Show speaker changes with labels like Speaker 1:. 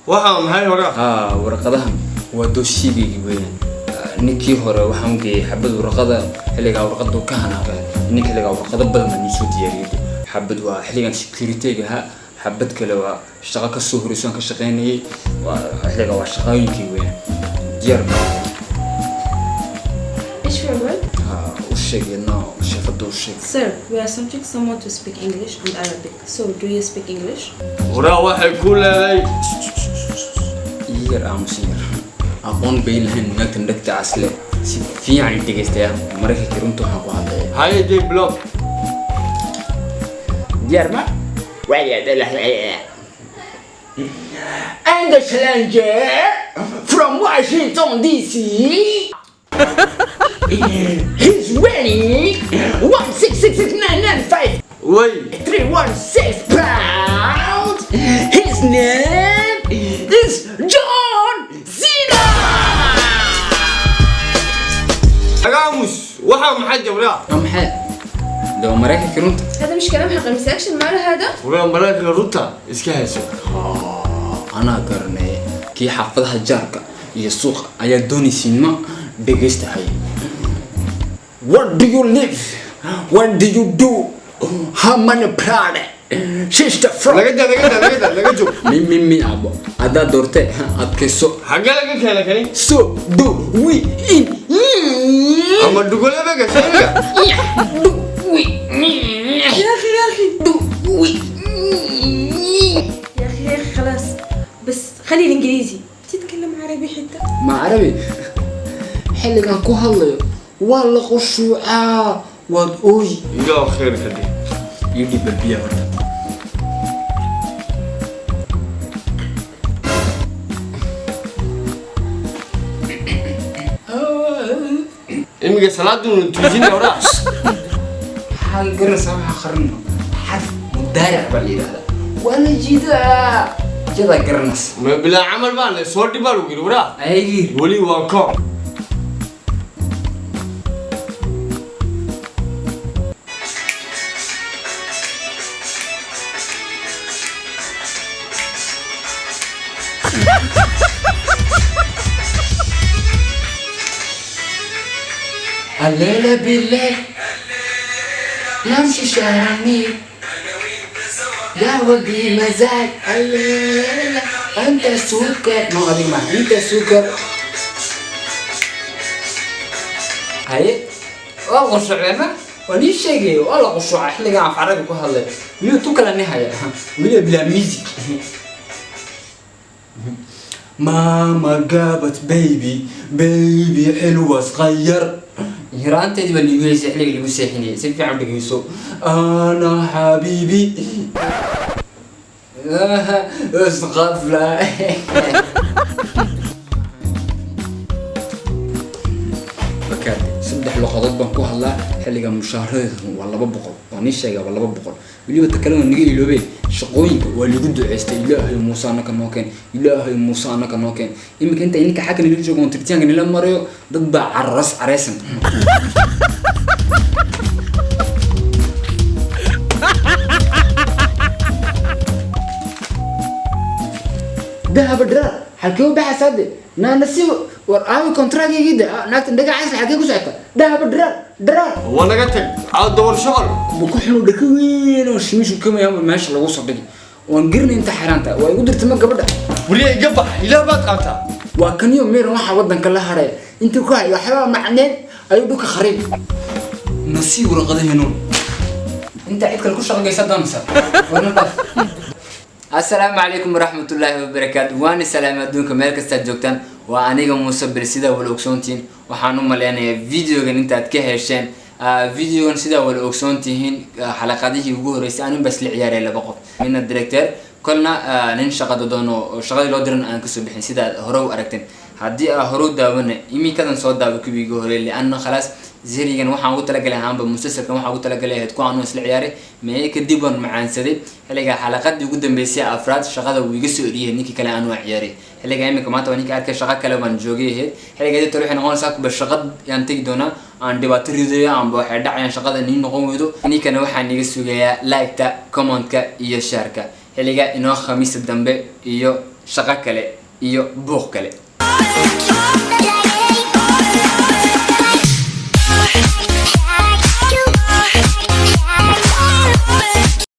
Speaker 1: waxaan maxay hore
Speaker 2: warqadahan waa dooshiigaygi weeyaan ninkii hore waxaan geeyay xabad warqada xilligaa warqadu ka hanaaqay ninka xilligaa warqado badan baan soo diyaariyay xabad waa xilligan security-ga xabad kale waa shaqo ka soo horeysan ka shaqeynayay waa xilligaa waa shaqooyinkii weeyaan diyaar
Speaker 3: Sir, we are subject someone to speak English and Arabic. So, do you speak English?
Speaker 1: Ora waxay ku leedahay
Speaker 2: yar aamusin aqoon bayn lahayn naagtan dhagta asle si fiican dhageystayaa markii runtu waxaan ku hadlay
Speaker 1: haye jay block
Speaker 2: diyaar ma waya dalahay English language from Washington DC. He's winning 1666995.
Speaker 1: Wait.
Speaker 2: 316 pounds. His name is John Cena.
Speaker 1: Agamus, waxaa maxay jabraa?
Speaker 2: maxay لو مراكب كرونت
Speaker 3: هذا مش كلام حق مساكشن ماله هذا؟
Speaker 1: ولا مراكب روتا iska hayso.
Speaker 2: أنا قرني كي حافظها جارك يسوق أيا دوني سينما بيجست هاي. What do you live? What do you do? How many planet? Sister from.
Speaker 1: laga joog.
Speaker 2: مين أبو هذا دورته أتكسو.
Speaker 1: حاجة laga keenay kani.
Speaker 2: So do we in.
Speaker 1: ama dugole baga sheega.
Speaker 3: يا أخي خلاص بس خلي الإنجليزي تتكلم عربي حتى
Speaker 2: ما عربي حلقة كان كهلا والله خشوعة وأوي
Speaker 1: iga khair kadi.
Speaker 2: يدي بالبيا ورد
Speaker 1: imiga salaaduna tuujina ora.
Speaker 2: حال قرص أو خرنا حرف مدارع بالي هذا ولا جدا قرنس
Speaker 1: ma bila amal baan le soo dhibal ugu yiri ora.
Speaker 2: أيجي
Speaker 1: wali waa ko.
Speaker 2: الليلة بالليل نمشي شارع النيل يا ودي مزاج الليلة أنت سكر ما أدري ما أنت سكر هاي والله شعرنا وليش شيء والله قصوا أحلى قاعد عربي كهلا ميو توكل النهاية ولا بلا ميزي ماما جابت بيبي حلوة صغير يران تدي باللي يقول يسحلك اللي يسحني سيف عم بيقيسو أنا حبيبي غفلة بكاتي سدح لقطات بنكو هلا حلقة مشاهرة والله ببقر ونيش شيء والله ببقر اللي بتكلم النجي اللي بيه شقوين واللي قد عست إلهي موسى أنا كنوكين إلهي موسى أنا كنوكين يمكن أنت إنك حكي اللي يجوا ترتيان إن لما مريو ضد عرس عرسن ده بدر حكيو بحسد نسيب ورقاوي كونتراكي جدا ناكت ندقى عايز حكيكو ساعتها ده بدر
Speaker 1: waa naga tag aad door shaqal.
Speaker 2: بكحلو دكوين وشميش وكم يوم ماشي لو وصل دقي وانقرني انت حرانتا ويقدر تمك قبل
Speaker 1: wali iga bax ilaa baad qaata.
Speaker 2: وكان يوم مير waxa wadanka la haray inta ku hay waxba macneen ayu dhuka khariib nasiib warqadaheenoon inta cid kale ku shaqaysa doonaysa السلام عليكم ورحمة الله وبركاته وأنا سلام أدونكم مالك استجوكتان وأنا موسى برسيدا والأوكسونتين وحنو مليانة فيديو كان أنت أتكهشان فيديو كان سيدا والأوكسونتين حلقات دي يقول رئيس أنا بس العيار اللي بقف من الديركتور كلنا ننشق دونو شغال لودرن أنكسو بحين سيدا هرو أركتين هدي هرو داونا إمي كذا صوت داو كبي جوهري لأنه خلاص زيريان waxaan ugu talagalay haanba mustasalkan waxaan ugu talagalay heed ku aanu isla ciyaare meey ka diban macaansaday xiliga xalaqadii ugu dambeysay afraad shaqada uu iga soo oriyay ninkii kale aanu ciyaare xiliga imika maanta waan ka arkay shaqo kale baan joogay xiliga ay tolo waxay noqonaysaa kuba shaqad yaan tagi doona aan dhibaato ridayo aan waxay dhacayaan shaqada nin noqon weydo ninkana waxaan iga sugayaa like-ta comment-ka iyo share-ka xiliga inoo khamiis dambe iyo shaqo kale iyo buuq kale.